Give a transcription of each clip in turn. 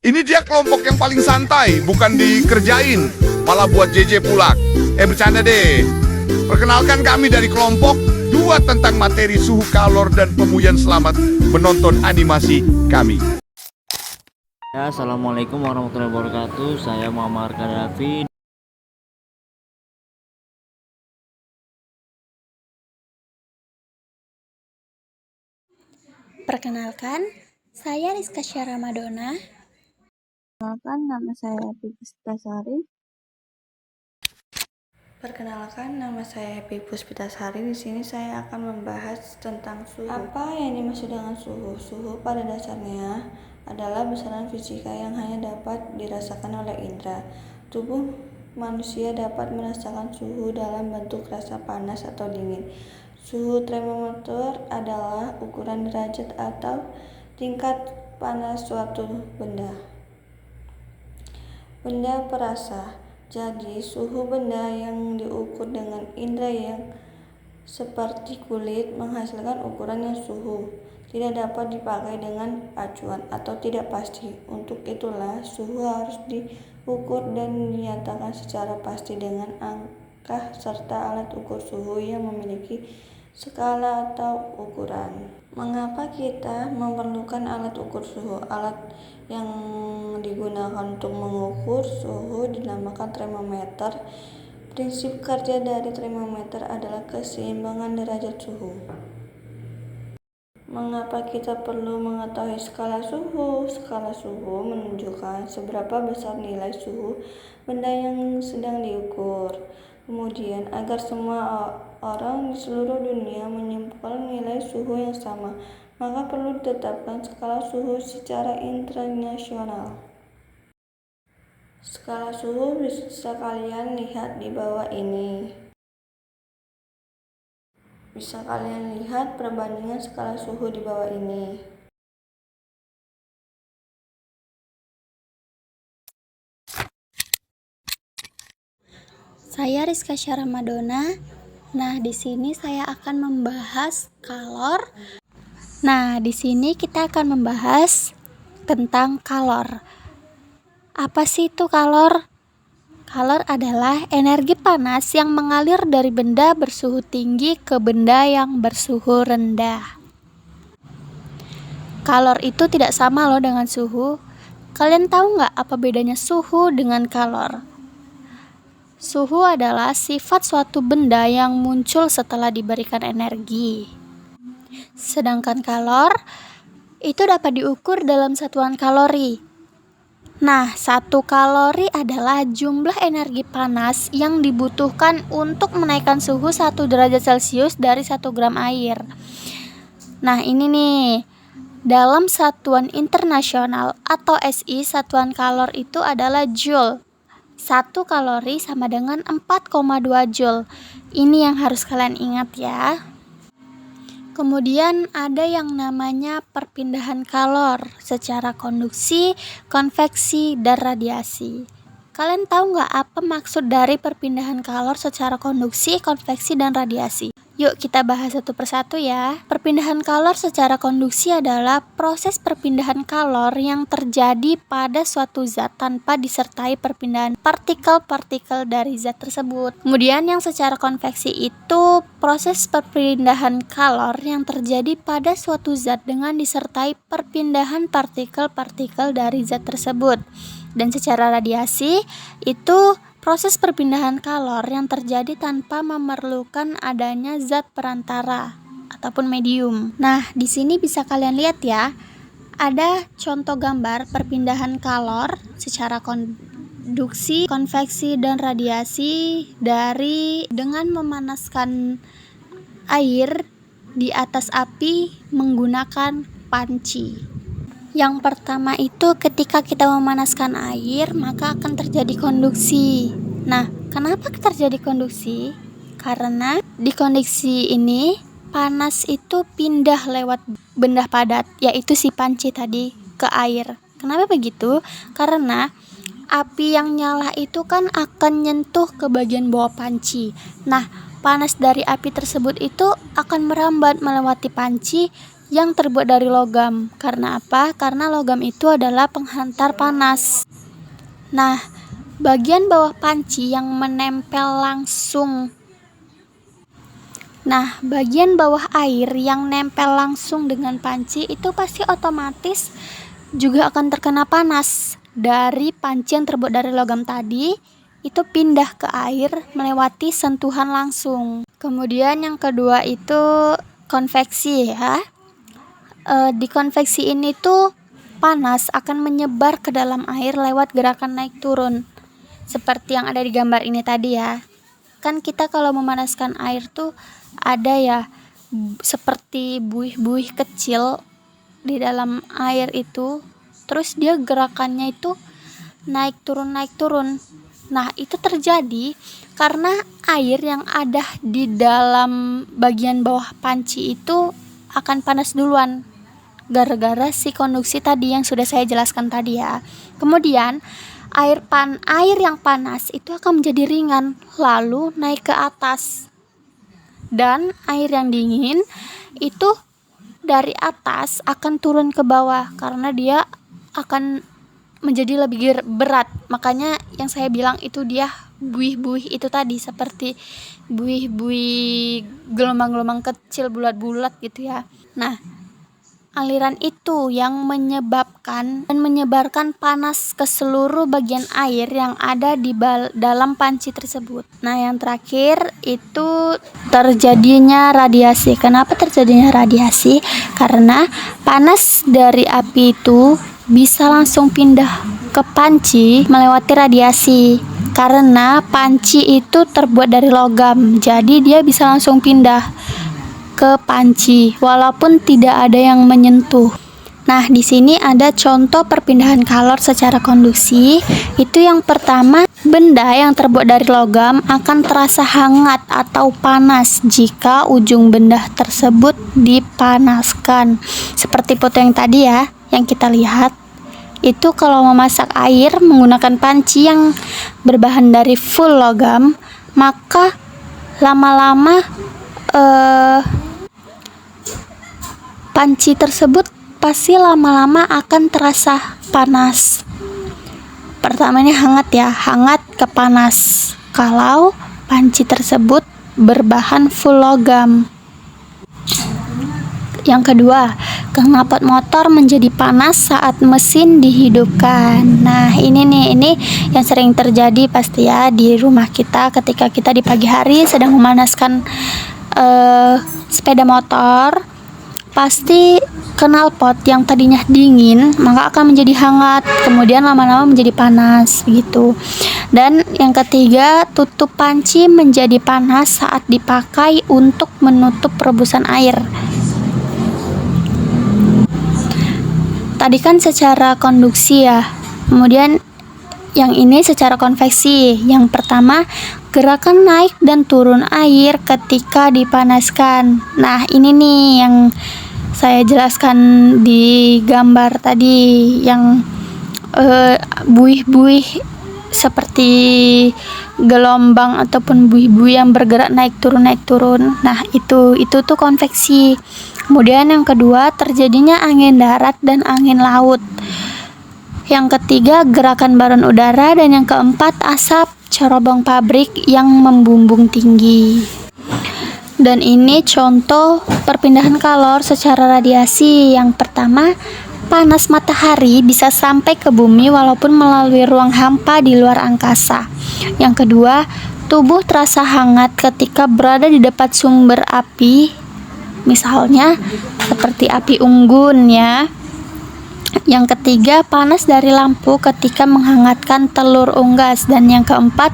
Ini dia kelompok yang paling santai, bukan dikerjain, malah buat JJ pulak. Bercanda deh. Perkenalkan kami dari kelompok 2 tentang materi suhu kalor dan pemuyan. Selamat menonton animasi kami. Ya, assalamualaikum warahmatullahi wabarakatuh. Saya Muhammad Gaddafi. Perkenalkan, saya Rizka Syara Madonna. Perkenalkan, nama saya Happy Puspitasari. Perkenalkan, nama saya Happy Puspitasari. Di sini saya akan membahas tentang suhu. Apa yang dimaksud dengan suhu? Suhu pada dasarnya adalah besaran fisika yang hanya dapat dirasakan oleh indera. Tubuh manusia dapat merasakan suhu dalam bentuk rasa panas atau dingin. Suhu termometer adalah ukuran derajat atau tingkat panas suatu benda. Benda perasa. Jadi, suhu benda yang diukur dengan indera yang seperti kulit menghasilkan ukuran yang suhu tidak dapat dipakai dengan acuan atau tidak pasti. Untuk itulah, suhu harus diukur dan dinyatakan secara pasti dengan angka serta alat ukur suhu yang memiliki skala atau ukuran. Mengapa kita memerlukan alat ukur suhu? Alat yang digunakan untuk mengukur suhu dinamakan termometer. Prinsip kerja dari termometer adalah keseimbangan derajat suhu. Mengapa kita perlu mengetahui skala suhu? Skala suhu menunjukkan seberapa besar nilai suhu benda yang sedang diukur. Kemudian, agar semua orang di seluruh dunia menyimpulkan nilai suhu yang sama, maka perlu ditetapkan skala suhu secara internasional. Skala suhu bisa kalian lihat di bawah ini. Bisa kalian lihat perbandingan skala suhu di bawah ini. Saya Rizka Syara Madonna. Nah, di sini saya akan membahas kalor. Nah, di sini kita akan membahas tentang kalor. Apa sih itu kalor? Kalor adalah energi panas yang mengalir dari benda bersuhu tinggi ke benda yang bersuhu rendah. Kalor itu tidak sama loh dengan suhu. Kalian tahu nggak apa bedanya suhu dengan kalor? Suhu adalah sifat suatu benda yang muncul setelah diberikan energi. Sedangkan kalor itu dapat diukur dalam satuan kalori. Nah, 1 kalori adalah jumlah energi panas yang dibutuhkan untuk menaikkan suhu 1 derajat Celcius dari 1 gram air. Nah, ini nih. Dalam satuan internasional atau SI, satuan kalor itu adalah joule. 1 kalori sama dengan 4,2 joule. Ini yang harus kalian ingat ya. Kemudian ada yang namanya perpindahan kalor secara konduksi, konveksi, dan radiasi. Kalian tahu nggak apa maksud dari perpindahan kalor secara konduksi, konveksi, dan radiasi? Yuk kita bahas satu persatu ya. Perpindahan kalor secara konduksi adalah proses perpindahan kalor yang terjadi pada suatu zat tanpa disertai perpindahan partikel-partikel dari zat tersebut. Kemudian yang secara konveksi itu proses perpindahan kalor yang terjadi pada suatu zat dengan disertai perpindahan partikel-partikel dari zat tersebut. Dan secara radiasi itu proses perpindahan kalor yang terjadi tanpa memerlukan adanya zat perantara ataupun medium. Nah, di sini bisa kalian lihat ya. Ada contoh gambar perpindahan kalor secara konduksi, konveksi, dan radiasi dengan memanaskan air di atas api menggunakan panci. Yang pertama itu ketika kita memanaskan air, maka akan terjadi konduksi. Nah, kenapa terjadi konduksi? Karena di konduksi ini panas itu pindah lewat benda padat, yaitu si panci tadi, ke air. Kenapa begitu? Karena api yang nyala itu kan akan nyentuh ke bagian bawah panci. Nah, panas dari api tersebut itu akan merambat melewati panci yang terbuat dari logam. Karena apa? Karena logam itu adalah penghantar panas. Nah, bagian bawah panci yang menempel langsung. Nah, bagian bawah air yang nempel langsung dengan panci itu pasti otomatis juga akan terkena panas dari panci yang terbuat dari logam tadi. Itu pindah ke air melewati sentuhan langsung. Kemudian yang kedua itu konveksi ya. Di konveksi ini tuh panas akan menyebar ke dalam air lewat gerakan naik turun. Seperti yang ada di gambar ini tadi ya. Kan kita kalau memanaskan air tuh ada ya seperti buih-buih kecil di dalam air itu. Terus dia gerakannya itu naik turun. Nah, itu terjadi karena air yang ada di dalam bagian bawah panci itu akan panas duluan gara-gara si konduksi tadi yang sudah saya jelaskan tadi ya. Kemudian air yang panas itu akan menjadi ringan lalu naik ke atas. Dan air yang dingin itu dari atas akan turun ke bawah karena dia akan menjadi lebih berat. Makanya yang saya bilang itu dia buih-buih itu tadi, seperti buih-buih gelombang-gelombang kecil bulat-bulat gitu ya. Nah, aliran itu yang menyebabkan dan menyebarkan panas ke seluruh bagian air yang ada di dalam panci tersebut. Nah, yang terakhir itu terjadinya radiasi. Kenapa terjadinya radiasi? Karena panas dari api itu bisa langsung pindah ke panci melewati radiasi. Karena panci itu terbuat dari logam, jadi dia bisa langsung pindah ke panci walaupun tidak ada yang menyentuh. Nah, di sini ada contoh perpindahan kalor secara konduksi. Itu yang pertama, benda yang terbuat dari logam akan terasa hangat atau panas jika ujung benda tersebut dipanaskan. Seperti foto yang tadi ya, yang kita lihat. Itu kalau memasak air menggunakan panci yang berbahan dari full logam, maka lama-lama panci tersebut pasti lama-lama akan terasa panas. Pertamanya hangat ya, hangat ke panas kalau panci tersebut berbahan full logam. Yang kedua, knalpot motor menjadi panas saat mesin dihidupkan. Nah, ini yang sering terjadi pasti ya di rumah kita ketika kita di pagi hari sedang memanaskan sepeda motor. Pasti knalpot yang tadinya dingin maka akan menjadi hangat, kemudian lama-lama menjadi panas gitu. Dan yang ketiga, tutup panci menjadi panas saat dipakai untuk menutup rebusan air. Tadi kan secara konduksi ya, kemudian yang ini secara konveksi. Yang pertama, gerakan naik dan turun air ketika dipanaskan. Nah, ini nih yang saya jelaskan di gambar tadi, yang buih-buih seperti gelombang ataupun buih-buih yang bergerak naik turun. Nah, itu tuh konveksi. Kemudian yang kedua, terjadinya angin darat dan angin laut. Yang ketiga, gerakan balon udara. Dan yang keempat, asap cerobong pabrik yang membumbung tinggi. Dan ini contoh perpindahan kalor secara radiasi. Yang pertama, panas matahari bisa sampai ke bumi walaupun melalui ruang hampa di luar angkasa. Yang kedua, tubuh terasa hangat ketika berada di dekat sumber api, misalnya seperti api unggun ya. Yang ketiga, panas dari lampu ketika menghangatkan telur unggas. Dan yang keempat,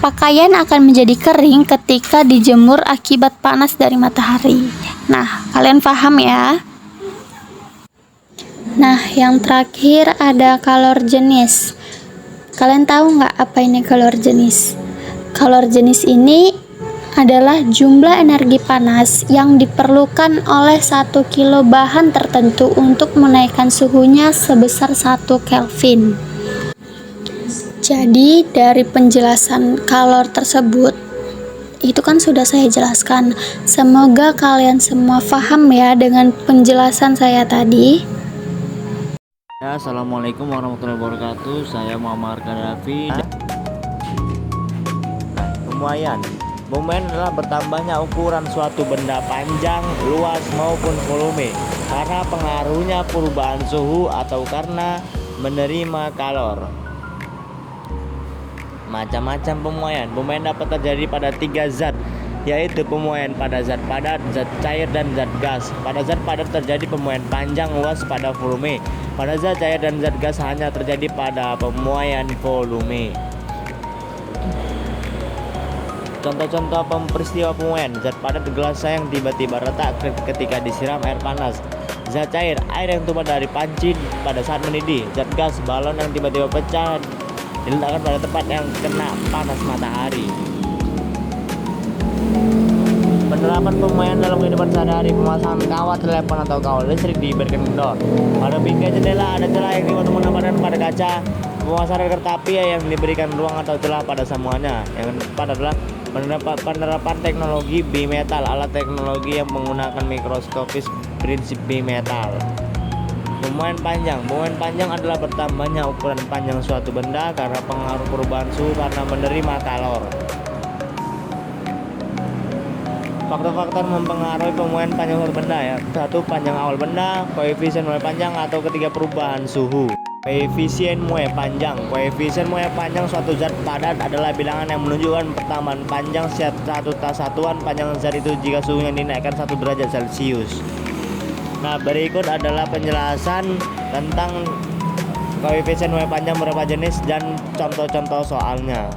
pakaian akan menjadi kering ketika dijemur akibat panas dari matahari. Nah, kalian paham ya? Nah, yang terakhir ada kalor jenis. Kalian tahu nggak apa ini kalor jenis? Kalor jenis ini adalah jumlah energi panas yang diperlukan oleh 1 kilo bahan tertentu untuk menaikkan suhunya sebesar 1 Kelvin. Jadi dari penjelasan kalor tersebut itu kan sudah saya jelaskan. Semoga kalian semua paham ya dengan penjelasan saya tadi. Ya, assalamualaikum warahmatullahi wabarakatuh. Saya Muhammad Gaddafi. Pemuaian adalah bertambahnya ukuran suatu benda panjang, luas maupun volume karena pengaruhnya perubahan suhu atau karena menerima kalor. Macam-macam pemuaian dapat terjadi pada 3 zat, yaitu pemuaian pada zat padat, zat cair, dan zat gas. Pada zat padat terjadi pemuaian panjang, luas pada volume. Pada zat cair dan zat gas hanya terjadi pada pemuaian volume. Contoh-contoh peristiwa pemuaian: zat padat, gelas yang tiba-tiba retak ketika disiram air panas. Zat cair, air yang tumpah dari panci pada saat mendidih. Zat gas, balon yang tiba-tiba pecah diletakkan pada tempat yang kena panas matahari. Penerapan pemuaian dalam kehidupan sehari-hari: pemasangan kawat telepon atau kawat listrik di berkendor. Pada bingkai jendela ada celah yang dibuat menambahkan pada kaca. Pemasangan kereta api yang diberikan ruang atau celah pada sambungannya. Yang keempat adalah penerapan teknologi bimetal, alat teknologi yang menggunakan mikroskopis prinsip bimetal. Pemuaian panjang adalah bertambahnya ukuran panjang suatu benda karena pengaruh perubahan suhu karena menerima kalor. Faktor-faktor mempengaruhi pemuaian panjang suatu benda ya. 1. Panjang awal benda, koefisien muai panjang, atau ketiga perubahan suhu. Koefisien muai panjang suatu zat padat adalah bilangan yang menunjukkan pertambahan panjang satu satuan panjang zat itu jika suhunya dinaikkan 1 derajat Celcius. Nah, berikut adalah penjelasan tentang koefisien muai panjang beberapa jenis dan contoh-contoh soalnya.